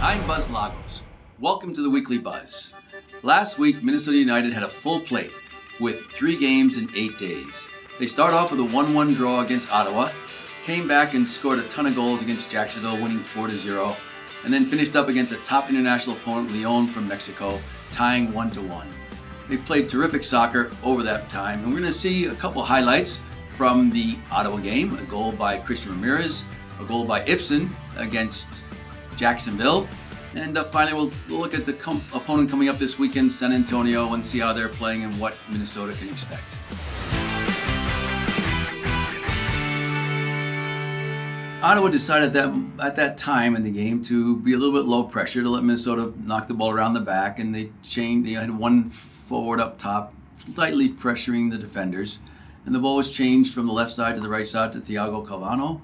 I'm Buzz Lagos. Welcome to the Weekly Buzz. Last week, Minnesota United had a full plate with 3 games in 8 days. They started off with a 1-1 draw against Ottawa, came back and scored a ton of goals against Jacksonville, winning 4-0, and then finished up against a top international opponent, León from Mexico, tying 1-1. They played terrific soccer over that time, and we're going to see a couple highlights from the Ottawa game, a goal by Christian Ramirez, a goal by Ibson against Jacksonville, and finally we'll look at the opponent coming up this weekend, San Antonio, and see how they're playing and what Minnesota can expect. Ottawa decided that at that time in the game to be a little bit low pressure, to let Minnesota knock the ball around the back, and they had one forward up top, slightly pressuring the defenders, and the ball was changed from the left side to the right side to Thiago Calvano,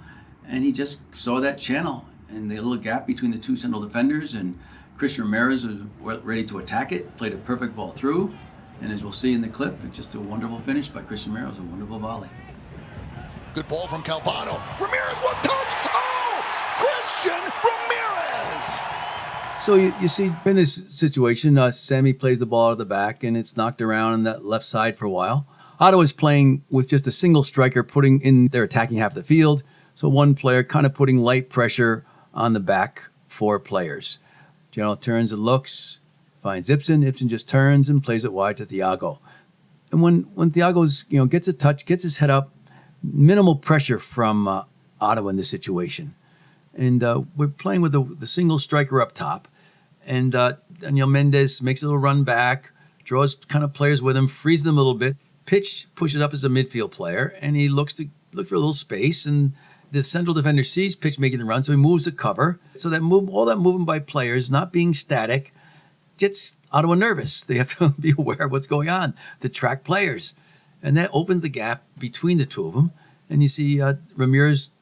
and he just saw that channel and the little gap between the two central defenders, and Christian Ramirez was ready to attack it, played a perfect ball through, and as we'll see in the clip, it's just a wonderful finish by Christian Ramirez, a wonderful volley. Good ball from Calvano. Ramirez, one touch! Oh! Christian Ramirez! So you see, in this situation, Sammy plays the ball out of the back, and it's knocked around on that left side for a while. Ottawa's playing with just a single striker, putting in their attacking half of the field. So one player kind of putting light pressure on the back 4 players. General turns and looks, finds Ibson. Ibson just turns and plays it wide to Thiago. And when Thiago's gets a touch, gets his head up, minimal pressure from Ottawa in this situation. And we're playing with the single striker up top. And Daniel Mendes makes a little run back, draws kind of players with him, frees them a little bit. Pitch pushes up as a midfield player, and he looks for a little space. And the central defender sees Pitch making the run, so he moves the cover. So all that movement by players, not being static, gets Ottawa nervous. They have to be aware of what's going on to track players. And that opens the gap between the two of them. And you see Ramirez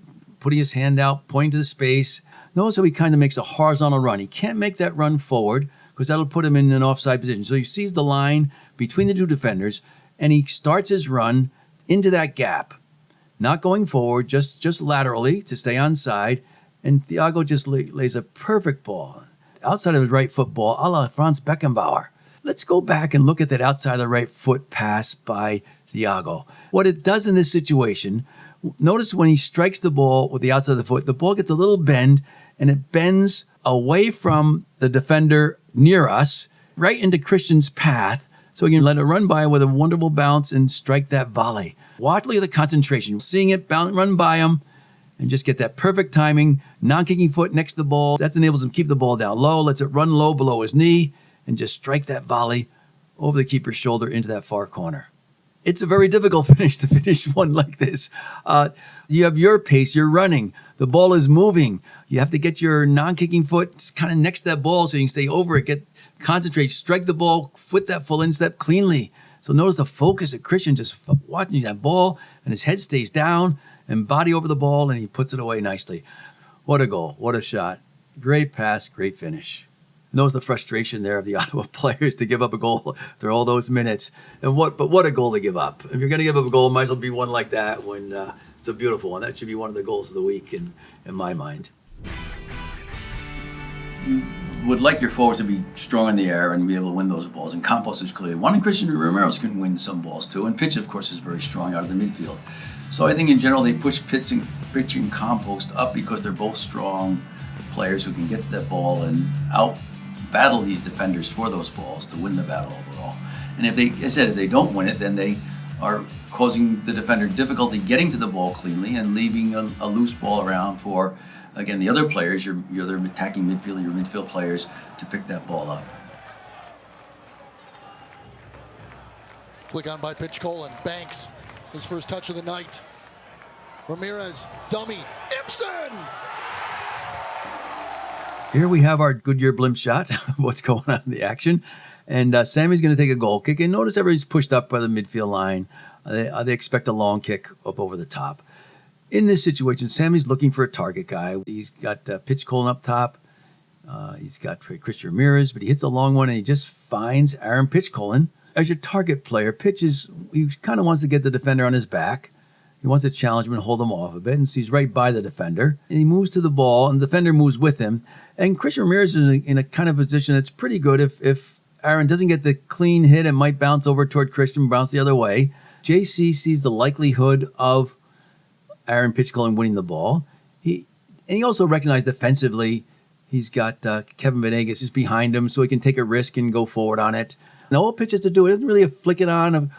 putting his hand out, pointing to the space. Notice how he kind of makes a horizontal run. He can't make that run forward because that'll put him in an offside position. So he sees the line between the two defenders, and he starts his run into that gap. Not going forward, just laterally to stay onside. And Thiago just lays a perfect ball. Outside of his right foot ball, a la Franz Beckenbauer. Let's go back and look at that outside of the right foot pass by Thiago. What it does in this situation, notice when he strikes the ball with the outside of the foot, the ball gets a little bend, and it bends away from the defender near us, right into Christian's path, so he can let it run by with a wonderful bounce and strike that volley. Look at the concentration, seeing it run by him, and just get that perfect timing, non-kicking foot next to the ball. That enables him to keep the ball down low, lets it run low below his knee, and just strike that volley over the keeper's shoulder into that far corner. It's a very difficult finish to finish one like this. You have your pace, you're running, the ball is moving. You have to get your non-kicking foot kind of next to that ball so you can stay over it, concentrate, strike the ball, foot that full instep cleanly. So notice the focus of Christian just watching that ball, and his head stays down and body over the ball, and he puts it away nicely. What a goal, what a shot. Great pass, great finish. Knows the frustration there of the Ottawa players to give up a goal after all those minutes. But what a goal to give up. If you're going to give up a goal, it might as well be one like that when it's a beautiful one. That should be one of the goals of the week in my mind. You would like your forwards to be strong in the air and be able to win those balls. And Campos is clearly one, and Christian Ramirez can win some balls too. And Pitch, of course, is very strong out of the midfield. So I think in general they push Pitch and Campos up because they're both strong players who can get to that ball and battle these defenders for those balls to win the battle overall. And if they don't win it, then they are causing the defender difficulty getting to the ball cleanly and leaving a loose ball around for, again, the other players, your other attacking midfield, your midfield players, to pick that ball up. Flick on by Pitch Colin. Banks, his first touch of the night. Ramirez, dummy, Ibson! Here we have our Goodyear blimp shot of what's going on in the action. And Sammy's going to take a goal kick. And notice everybody's pushed up by the midfield line. They expect a long kick up over the top. In this situation, Sammy's looking for a target guy. He's got Pitch Colin up top. He's got Christian Ramirez, but he hits a long one, and he just finds Aaron Pitch Colin as your target player. He kind of wants to get the defender on his back. He wants to challenge him and hold him off a bit, and so he's right by the defender. And he moves to the ball, and the defender moves with him. And Christian Ramirez is in a kind of position that's pretty good. If Aaron doesn't get the clean hit, it might bounce over toward Christian, bounce the other way. JC sees the likelihood of Aaron pitch calling winning the ball. He also recognized defensively he's got Kevin Venegas is behind him, so he can take a risk and go forward on it. And all pitch has to do, it doesn't really flick it on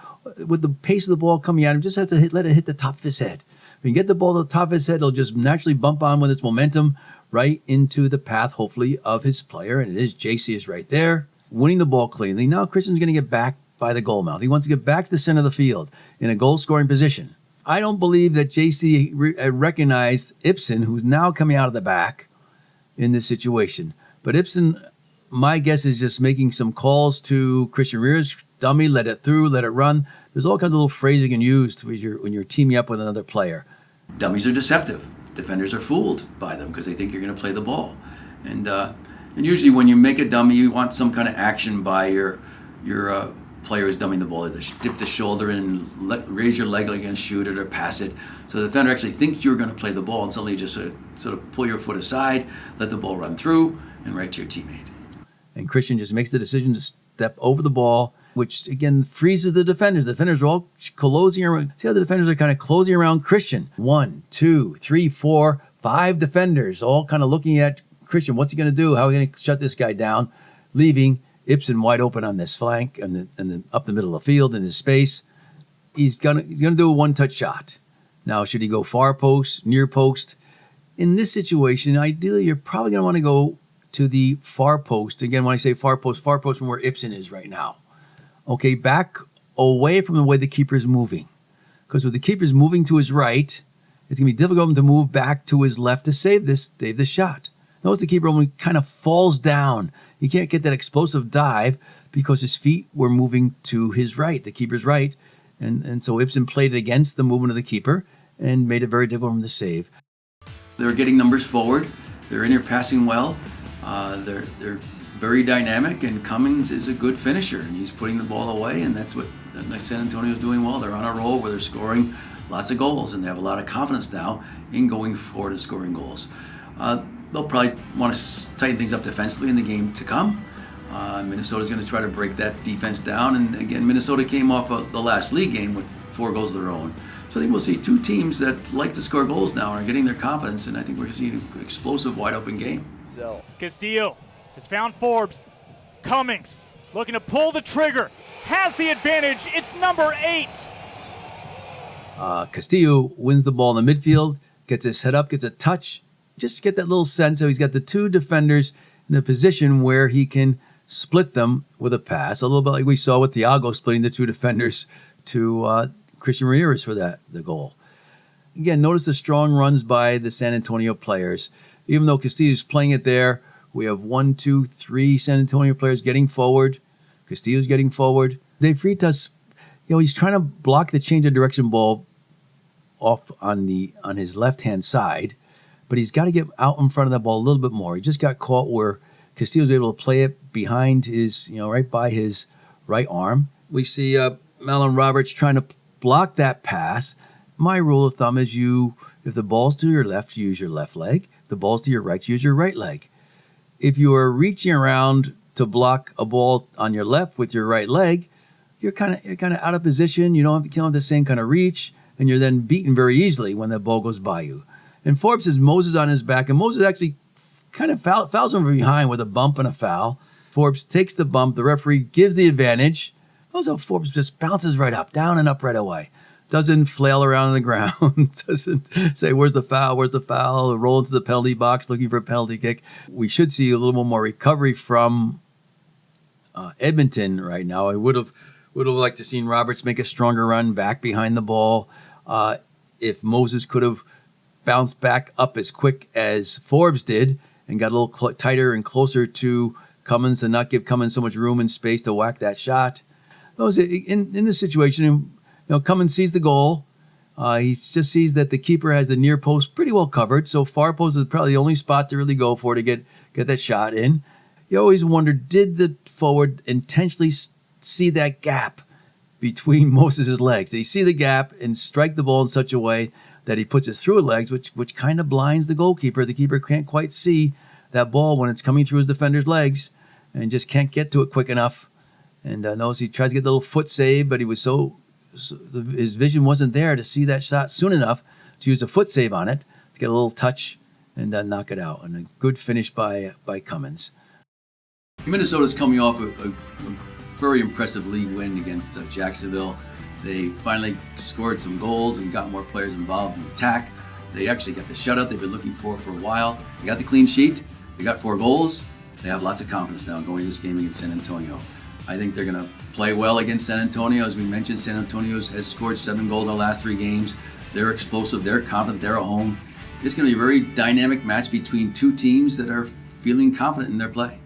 with the pace of the ball coming at him, just has to let it hit the top of his head. When you get the ball to the top of his head, it'll just naturally bump on with its momentum right into the path, hopefully, of his player. And it is JC is right there, winning the ball cleanly. Now Christian's going to get back by the goal mouth. He wants to get back to the center of the field in a goal-scoring position. I don't believe that JC recognized Ibsen, who's now coming out of the back in this situation. But Ibsen, my guess is just making some calls to Christian Ramirez, dummy, let it through, let it run. There's all kinds of little phrases you can use when you're teaming up with another player. Dummies are deceptive. Defenders are fooled by them because they think you're going to play the ball. And usually when you make a dummy, you want some kind of action by your player who's dummying the ball. Either dip the shoulder and raise your leg like you're going to shoot it or pass it. So the defender actually thinks you're going to play the ball, and suddenly you just sort of pull your foot aside, let the ball run through, and right to your teammate. And Christian just makes the decision to step over the ball, which again freezes the defenders. The defenders are all closing around. See how the defenders are kind of closing around Christian. 1, 2, 3, 4, 5 defenders all kind of looking at Christian. What's he going to do? How are we going to shut this guy down? Leaving Ibsen wide open on this flank and up the middle of the field in his space. He's gonna do a one-touch shot. Now, should he go far post, near post? In this situation, ideally, you're probably going to want to go to the far post. Again, when I say far post from where Ibsen is right now. Okay, back away from the way the keeper is moving. Because with the keeper's moving to his right, it's going to be difficult to move back to his left to save this shot. Notice the keeper only kind of falls down. He can't get that explosive dive because his feet were moving to his right, the keeper's right. And so Ibsen played it against the movement of the keeper and made it very difficult for him to save. They're getting numbers forward. They're in here passing well. They're very dynamic, and Cummings is a good finisher, and he's putting the ball away, and that's what San Antonio is doing well. They're on a roll where they're scoring lots of goals, and they have a lot of confidence now in going forward and scoring goals. They'll probably want to tighten things up defensively in the game to come. Minnesota's going to try to break that defense down, and again, Minnesota came off of the last league game with 4 goals of their own. So I think we'll see 2 teams that like to score goals now and are getting their confidence, and I think we're seeing an explosive, wide-open game. Castillo has found Forbes. Cummings looking to pull the trigger. Has the advantage. It's number 8. Castillo wins the ball in the midfield, gets his head up, gets a touch. Just get that little sense of he's got the 2 defenders in a position where he can split them with a pass. A little bit like we saw with Thiago splitting the 2 defenders to Christian Ramirez for the goal. Again, notice the strong runs by the San Antonio players. Even though Castillo's playing it there, we have 1, 2, 3 San Antonio players getting forward. Castillo's getting forward. De Freitas, he's trying to block the change of direction ball off on his left-hand side, but he's got to get out in front of that ball a little bit more. He just got caught where Castillo's able to play it behind his, right by his right arm. We see Marlon Roberts trying to block that pass. My rule of thumb is if the ball's to your left, use your left leg. If the ball's to your right, use your right leg. If you are reaching around to block a ball on your left with your right leg, you're kind of out of position. You don't have the same kind of reach, and you're then beaten very easily when that ball goes by you. And Forbes has Moses on his back, and Moses actually kind of fouls him from behind with a bump and a foul. Forbes takes the bump. The referee gives the advantage. Notice how Forbes just bounces right up, down and up right away. Doesn't flail around on the ground. Doesn't say, where's the foul? Roll into the penalty box looking for a penalty kick. We should see a little more recovery from Edmonton right now. I would have liked to seen Roberts make a stronger run back behind the ball. If Moses could have bounced back up as quick as Forbes did and got a little tighter and closer to Cummins and not give Cummins so much room and space to whack that shot. In this situation, Cummins sees the goal. He just sees that the keeper has the near post pretty well covered. So far post is probably the only spot to really go for to get that shot in. You always wonder, did the forward intentionally see that gap between Moses' legs. They see the gap and strike the ball in such a way that he puts it through his legs, which kind of blinds the goalkeeper. The keeper can't quite see that ball when it's coming through his defender's legs and just can't get to it quick enough. And notice he tries to get the little foot save, but he was his vision wasn't there to see that shot soon enough to use a foot save on it, to get a little touch and knock it out. And a good finish by Cummins. Minnesota's coming off a very impressive league win against Jacksonville. They finally scored some goals and got more players involved in the attack. They actually got the shutout they've been looking for a while. They got the clean sheet. They got 4 goals. They have lots of confidence now going into this game against San Antonio. I think they're going to play well against San Antonio. As we mentioned, San Antonio has scored 7 goals in the last 3 games. They're explosive. They're confident. They're at home. It's going to be a very dynamic match between 2 teams that are feeling confident in their play.